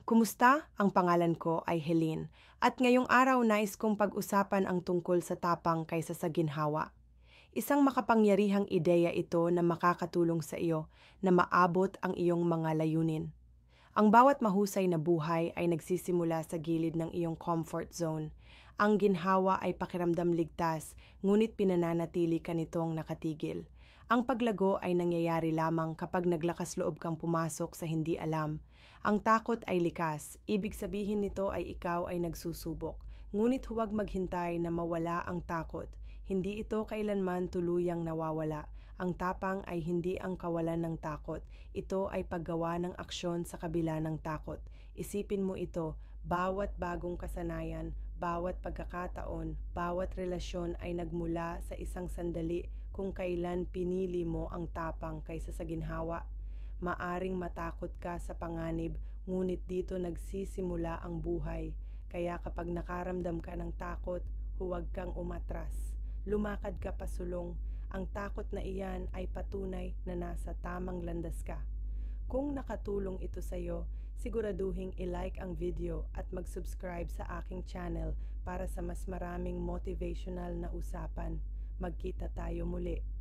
Kumusta? Ang pangalan ko ay Helene, at ngayong araw nais kong pag-usapan ang tungkol sa tapang kaysa sa ginhawa. Isang makapangyarihang ideya ito na makakatulong sa iyo na maabot ang iyong mga layunin. Ang bawat mahusay na buhay ay nagsisimula sa gilid ng iyong comfort zone. Ang ginhawa ay pakiramdam ligtas, ngunit pinananatili ka nitong nakatigil. Ang paglago ay nangyayari lamang kapag naglakas loob kang pumasok sa hindi alam. Ang takot ay likas, ibig sabihin nito ay ikaw ay nagsusubok. Ngunit huwag maghintay na mawala ang takot. Hindi ito kailanman tuluyang nawawala. Ang tapang ay hindi ang kawalan ng takot. Ito ay paggawa ng aksyon sa kabila ng takot. Isipin mo ito, bawat bagong kasanayan, bawat pagkakataon, bawat relasyon ay nagmula sa isang sandali kung kailan pinili mo ang tapang kaysa sa ginhawa. Maaring matakot ka sa panganib, ngunit dito nagsisimula ang buhay. Kaya kapag nakaramdam ka ng takot, huwag kang umatras. Lumakad ka pasulong. Ang takot na iyan ay patunay na nasa tamang landas ka. Kung nakatulong ito sa iyo, siguraduhing i-like ang video at mag-subscribe sa aking channel para sa mas maraming motivational na usapan. Magkita tayo muli.